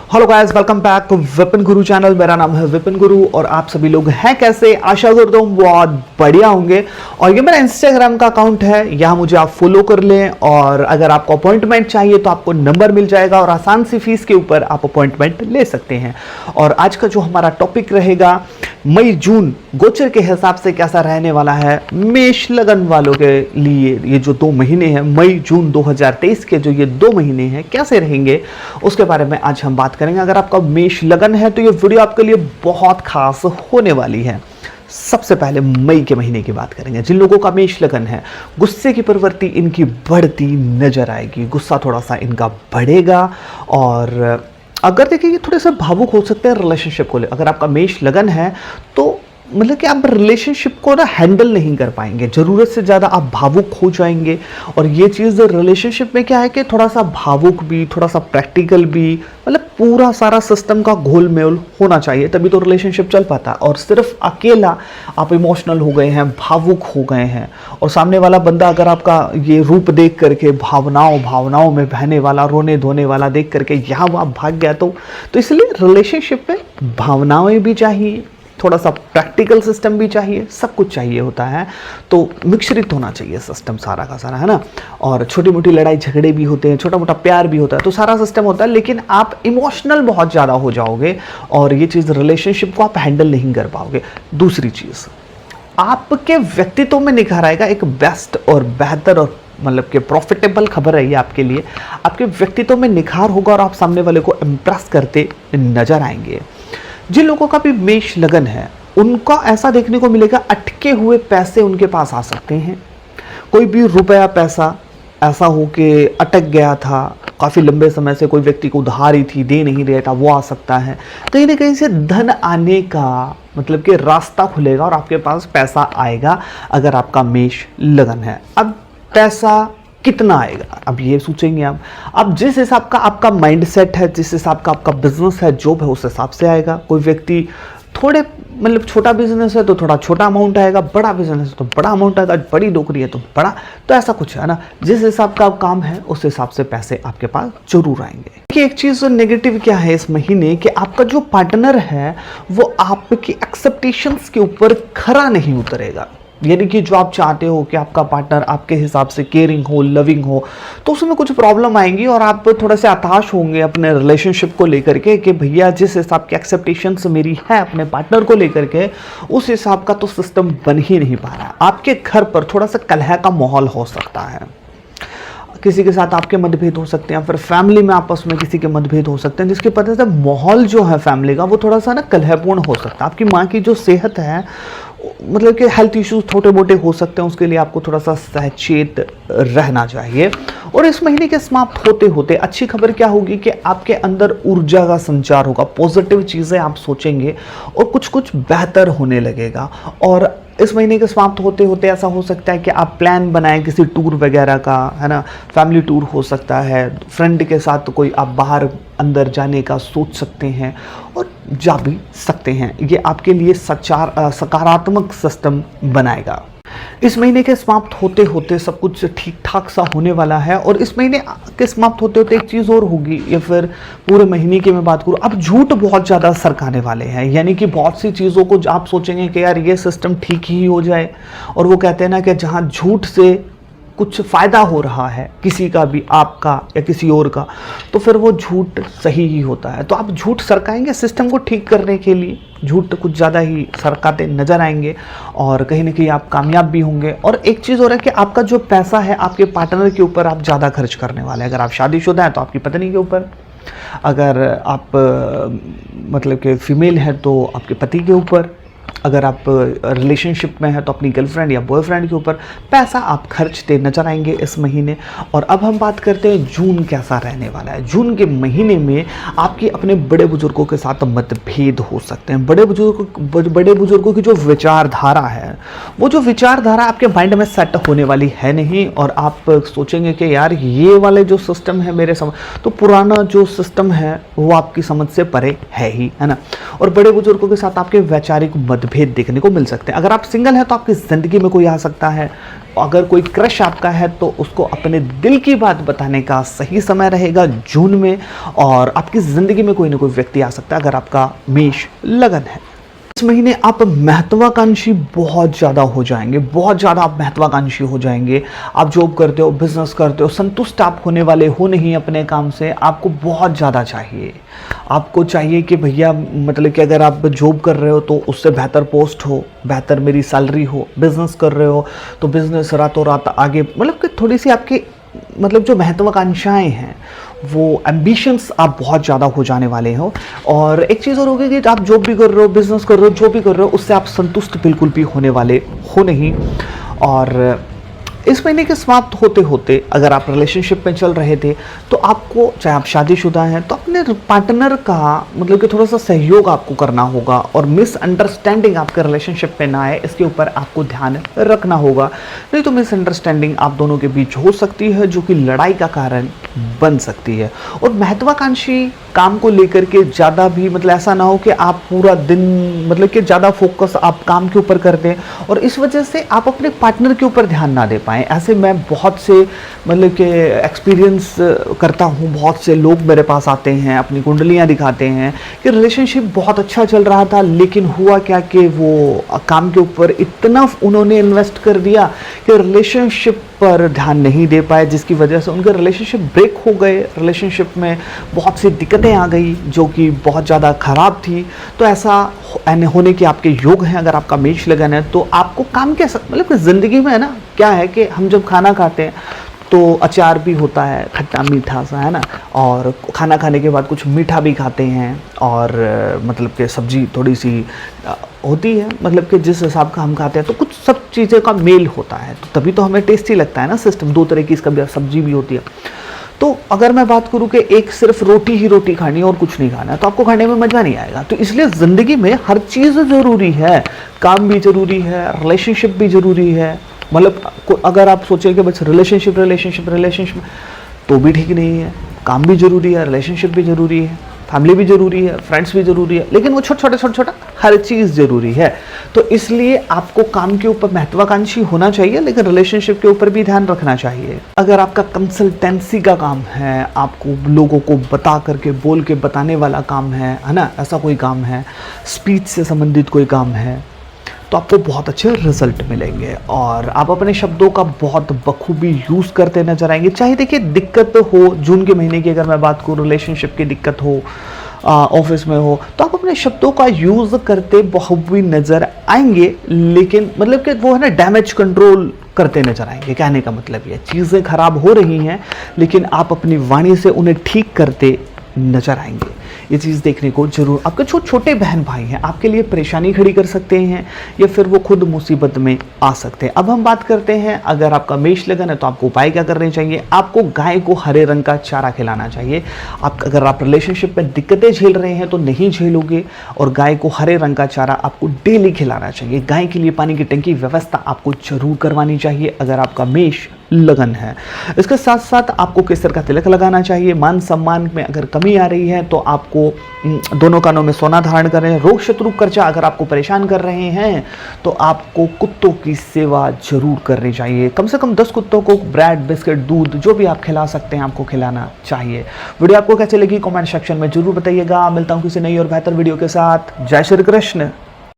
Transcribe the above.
Hello guys, welcome back to Vipin Guru channel. मेरा नाम है विपिन गुरु और आप सभी लोग हैं कैसे? आशा करता हूँ बहुत बढ़िया होंगे। और ये मेरा इंस्टाग्राम का अकाउंट है, यहाँ मुझे आप फॉलो कर लें और अगर आपको अपॉइंटमेंट चाहिए तो आपको नंबर मिल जाएगा और आसान सी फीस के ऊपर आप अपॉइंटमेंट ले सकते हैं। और आज का जो हमारा टॉपिक रहेगा, मई जून गोचर के हिसाब से कैसा रहने वाला है मेष लगन वालों के लिए। ये जो 2 महीने हैं, मई जून 2023 के जो ये 2 महीने हैं कैसे रहेंगे, उसके बारे में आज हम बात करेंगे। अगर आपका मेष लगन है तो ये वीडियो आपके लिए बहुत खास होने वाली है। सबसे पहले मई के महीने की बात करेंगे। जिन लोगों का मेष लगन है, गुस्से की प्रवृत्ति इनकी बढ़ती नजर आएगी। गुस्सा थोड़ा सा इनका बढ़ेगा और अगर देखिए ये थोड़े से भावुक हो सकते हैं रिलेशनशिप को ले। अगर आपका मेष लगन है तो मतलब कि आप रिलेशनशिप को ना हैंडल नहीं कर पाएंगे, ज़रूरत से ज़्यादा आप भावुक हो जाएंगे। और ये चीज़ रिलेशनशिप में क्या है कि थोड़ा सा भावुक भी, थोड़ा सा प्रैक्टिकल भी, मतलब पूरा सारा सिस्टम का घोल मेल होना चाहिए, तभी तो रिलेशनशिप चल पाता है। और सिर्फ अकेला आप इमोशनल हो गए हैं, भावुक हो गए हैं और सामने वाला बंदा अगर आपका ये रूप देख करके भावनाओं में बहने वाला, रोने धोने वाला देख करके यहाँ वहाँ भाग गया तो इसलिए रिलेशनशिप में भावनाएं भी चाहिए, थोड़ा सा प्रैक्टिकल सिस्टम भी चाहिए, सब कुछ चाहिए होता है। तो मिश्रित होना चाहिए सिस्टम सारा का सारा, है ना। और छोटी मोटी लड़ाई झगड़े भी होते हैं, छोटा मोटा प्यार भी होता है, तो सारा सिस्टम होता है। लेकिन आप इमोशनल बहुत ज़्यादा हो जाओगे और ये चीज़ रिलेशनशिप को आप हैंडल नहीं कर पाओगे। दूसरी चीज़, आपके व्यक्तित्व में निखार आएगा। एक बेस्ट और बेहतर और मतलब कि प्रॉफिटेबल खबर है ये आपके लिए। आपके व्यक्तित्व में निखार होगा और आप सामने वाले को इम्प्रेस करते नजर आएंगे। जिन लोगों का भी मेष लगन है उनका ऐसा देखने को मिलेगा, अटके हुए पैसे उनके पास आ सकते हैं। कोई भी रुपया पैसा ऐसा हो कि अटक गया था, काफ़ी लंबे समय से कोई व्यक्ति को उधारी थी, दे नहीं रहा था, वो आ सकता है। कहीं ना कहीं से धन आने का मतलब कि रास्ता खुलेगा और आपके पास पैसा आएगा अगर आपका मेष लगन है। अब पैसा कितना आएगा, अब ये सोचेंगे आप। अब जिस हिसाब का आपका माइंडसेट है, जिस हिसाब का आपका बिजनेस है, जॉब है, उस हिसाब से आएगा। कोई व्यक्ति थोड़े मतलब छोटा बिजनेस है तो थोड़ा छोटा अमाउंट आएगा, बड़ा बिजनेस है तो बड़ा अमाउंट आएगा, बड़ी नौकरी है तो बड़ा, तो ऐसा कुछ है ना। जिस हिसाब का काम है उस हिसाब से पैसे आपके पास जरूर आएंगे। देखिए एक चीज़ नेगेटिव क्या है इस महीने, कि आपका जो पार्टनर है वो आपकी एक्सेप्टेशंस के ऊपर खरा नहीं उतरेगा। यानी कि जो आप चाहते हो कि आपका पार्टनर आपके हिसाब से केयरिंग हो, लविंग हो, तो उसमें कुछ प्रॉब्लम आएंगी और आप थोड़े से हताश होंगे अपने रिलेशनशिप को लेकर के कि भैया जिस हिसाब की एक्सेप्टेशंस मेरी है अपने पार्टनर को लेकर के, उस हिसाब का तो सिस्टम बन ही नहीं पा रहा है। आपके घर पर थोड़ा सा कलह का माहौल हो सकता है, किसी के साथ आपके मतभेद हो सकते हैं, फिर फैमिली में आपस में किसी के मतभेद हो सकते हैं, जिसकी वजह से माहौल जो है फैमिली का वो थोड़ा सा ना कलहपूर्ण हो सकता है। आपकी माँ की जो सेहत है, मतलब कि हेल्थ इश्यूज छोटे मोटे हो सकते हैं, उसके लिए आपको थोड़ा सा सचेत रहना चाहिए। और इस महीने के समाप्त होते होते अच्छी खबर क्या होगी कि आपके अंदर ऊर्जा का संचार होगा, पॉजिटिव चीज़ें आप सोचेंगे और कुछ बेहतर होने लगेगा। और इस महीने के समाप्त होते होते ऐसा हो सकता है कि आप प्लान बनाएं किसी टूर वगैरह का, है ना। फैमिली टूर हो सकता है, फ्रेंड के साथ कोई आप बाहर अंदर जाने का सोच सकते हैं और जा भी सकते हैं। ये आपके लिए सकारात्मक सिस्टम बनाएगा। इस महीने के समाप्त होते होते सब कुछ ठीक ठाक सा होने वाला है। और इस महीने के समाप्त होते होते एक चीज़ और होगी, या फिर पूरे महीने की मैं बात करूँ, अब झूठ बहुत ज़्यादा सरकाने वाले हैं। यानी कि बहुत सी चीज़ों को आप सोचेंगे कि यार ये सिस्टम ठीक ही हो जाए, और वो कहते हैं ना कि जहाँ झूठ से कुछ फ़ायदा हो रहा है किसी का भी, आपका या किसी और का, तो फिर वो झूठ सही ही होता है। तो आप झूठ सरकाएंगे सिस्टम को ठीक करने के लिए, झूठ कुछ ज़्यादा ही सरकाते नज़र आएंगे और कहीं ना कहीं आप कामयाब भी होंगे। और एक चीज़ और है कि आपका जो पैसा है आपके पार्टनर के ऊपर आप ज़्यादा खर्च करने वाले हैं। अगर आप शादीशुदा हैं तो आपकी पत्नी के ऊपर, अगर आप मतलब कि फीमेल हैं तो आपके पति के ऊपर, अगर आप रिलेशनशिप में हैं तो अपनी गर्लफ्रेंड या बॉयफ्रेंड के ऊपर पैसा आप खर्चते नजर आएंगे इस महीने। और अब हम बात करते हैं जून कैसा रहने वाला है। जून के महीने में आपके अपने बड़े बुजुर्गों के साथ मतभेद हो सकते हैं। बड़े बुजुर्गों की जो विचारधारा है, वो जो विचारधारा आपके माइंड में सेट होने वाली है नहीं, और आप सोचेंगे कि यार ये वाले जो सिस्टम है मेरे समझ, तो पुराना जो सिस्टम है वो आपकी समझ से परे है ही, है ना। और बड़े बुजुर्गों के साथ आपके वैचारिक मतभेद देखने को मिल सकते हैं। अगर आप सिंगल हैं तो आपकी ज़िंदगी में कोई आ सकता है, अगर कोई क्रश आपका है तो उसको अपने दिल की बात बताने का सही समय रहेगा जून में, और आपकी ज़िंदगी में कोई ना कोई व्यक्ति आ सकता है अगर आपका मेष लगन है। इस महीने आप महत्वाकांक्षी बहुत ज़्यादा हो जाएंगे, बहुत ज़्यादा आप महत्वाकांक्षी हो जाएंगे। आप जॉब करते हो, बिजनेस करते हो, संतुष्ट आप होने वाले हो नहीं अपने काम से, आपको बहुत ज़्यादा चाहिए। आपको चाहिए कि भैया मतलब कि अगर आप जॉब कर रहे हो तो उससे बेहतर पोस्ट हो, बेहतर मेरी सैलरी हो, बिजनेस कर रहे हो तो बिजनेस रातों रात आगे, मतलब कि थोड़ी सी आपकी मतलब जो महत्वाकांक्षाएं हैं, वो एम्बिशंस आप बहुत ज़्यादा हो जाने वाले हो। और एक चीज़ और होगी कि आप जॉब भी कर रहे हो, बिजनेस कर रहे हो, जो भी कर रहे हो, उससे आप संतुष्ट बिल्कुल भी होने वाले हो नहीं। और इस महीने के समाप्त होते होते अगर आप रिलेशनशिप में चल रहे थे तो आपको, चाहे आप शादीशुदा हैं, तो अपने पार्टनर का मतलब कि थोड़ा सा सहयोग आपको करना होगा, और मिसअंडरस्टैंडिंग आपके रिलेशनशिप में ना आए इसके ऊपर आपको ध्यान रखना होगा। नहीं तो मिसअंडरस्टैंडिंग आप दोनों के बीच हो सकती है जो कि लड़ाई का कारण बन सकती है। और महत्वाकांक्षी काम को लेकर के ज़्यादा भी मतलब ऐसा ना हो कि आप पूरा दिन मतलब कि ज़्यादा फोकस आप काम के ऊपर कर दें और इस वजह से आप अपने पार्टनर के ऊपर ध्यान ना दे पाएँ। ऐसे मैं बहुत से मतलब कि एक्सपीरियंस करता हूँ, बहुत से लोग मेरे पास आते हैं, अपनी कुंडलियाँ दिखाते हैं कि रिलेशनशिप बहुत अच्छा चल रहा था, लेकिन हुआ क्या कि वो काम के ऊपर इतना उन्होंने इन्वेस्ट कर दिया कि रिलेशनशिप पर ध्यान नहीं दे पाए, जिसकी वजह से उनके रिलेशनशिप ब्रेक हो गए। रिलेशनशिप में बहुत सी दिक्कतें आ गई जो कि बहुत ज़्यादा ख़राब थी। तो ऐसा होने के आपके योग हैं अगर आपका मेष लगन है। तो आपको काम के मतलब ज़िंदगी में है ना, क्या है कि हम जब खाना खाते हैं तो अचार भी होता है, खट्टा मीठा सा, है ना, और खाना खाने के बाद कुछ मीठा भी खाते हैं, और मतलब कि सब्जी थोड़ी सी होती है, मतलब कि जिस हिसाब का हम खाते हैं तो कुछ सब चीज़ें का मेल होता है, तो तभी तो हमें टेस्टी लगता है ना सिस्टम। दो तरह की इसका सब्जी भी होती है। तो अगर मैं बात करूं कि एक सिर्फ रोटी ही रोटी खानी है और कुछ नहीं खाना है तो आपको खाने में मजा नहीं आएगा। तो इसलिए ज़िंदगी में हर चीज़ ज़रूरी है, काम भी ज़रूरी है, रिलेशनशिप भी ज़रूरी है। मतलब अगर आप सोचें कि बस रिलेशनशिप तो भी ठीक नहीं है। काम भी ज़रूरी है, रिलेशनशिप भी ज़रूरी है, फैमिली भी ज़रूरी है, फ्रेंड्स भी ज़रूरी है, लेकिन वो छोटा हर चीज़ ज़रूरी है। तो इसलिए आपको काम के ऊपर महत्वाकांक्षी होना चाहिए, लेकिन रिलेशनशिप के ऊपर भी ध्यान रखना चाहिए। अगर आपका कंसल्टेंसी का काम है, आपको लोगों को बता करके बोल के बताने वाला काम है ना, ऐसा कोई काम है, स्पीच से संबंधित कोई काम है, तो आपको बहुत अच्छे रिजल्ट मिलेंगे और आप अपने शब्दों का बहुत बखूबी यूज़ करते नजर आएंगे। चाहे देखिए दिक्कत हो, जून के महीने की अगर मैं बात करूँ, रिलेशनशिप की दिक्कत हो, ऑफिस में हो, तो आप अपने शब्दों का यूज़ करते बखूबी नज़र आएंगे। लेकिन मतलब कि वो है ना, डैमेज कंट्रोल करते नजर आएंगे। कहने का मतलब ये चीज़ें खराब हो रही हैं लेकिन आप अपनी वाणी से उन्हें ठीक करते नजर आएंगे। ये चीज़ देखने को जरूर, आपके छोटे बहन भाई हैं, आपके लिए परेशानी खड़ी कर सकते हैं या फिर वो खुद मुसीबत में आ सकते हैं। अब हम बात करते हैं, अगर आपका मेष लगन है तो आपको उपाय क्या करने चाहिए। आपको गाय को हरे रंग का चारा खिलाना चाहिए। अगर आप रिलेशनशिप में दिक्कतें झेल रहे हैं तो नहीं झेलोगे, और गाय को हरे रंग का चारा आपको डेली खिलाना चाहिए। गाय के लिए पानी की टंकी व्यवस्था आपको जरूर करवानी चाहिए अगर आपका मेष लगन है। इसके साथ साथ आपको केसर का तिलक लगाना चाहिए। मान सम्मान में अगर कमी आ रही है तो आपको दोनों कानों में सोना धारण करें। रोग शत्रु कर्जा अगर आपको परेशान कर रहे हैं तो आपको कुत्तों की सेवा जरूर करनी चाहिए। कम से कम 10 कुत्तों को ब्रेड, बिस्किट, दूध जो भी आप खिला सकते हैं आपको खिलाना चाहिए। वीडियो आपको कैसे लगी कमेंट सेक्शन में जरूर बताइएगा। मिलता हूं किसी नई और बेहतर वीडियो के साथ। जय श्री कृष्ण।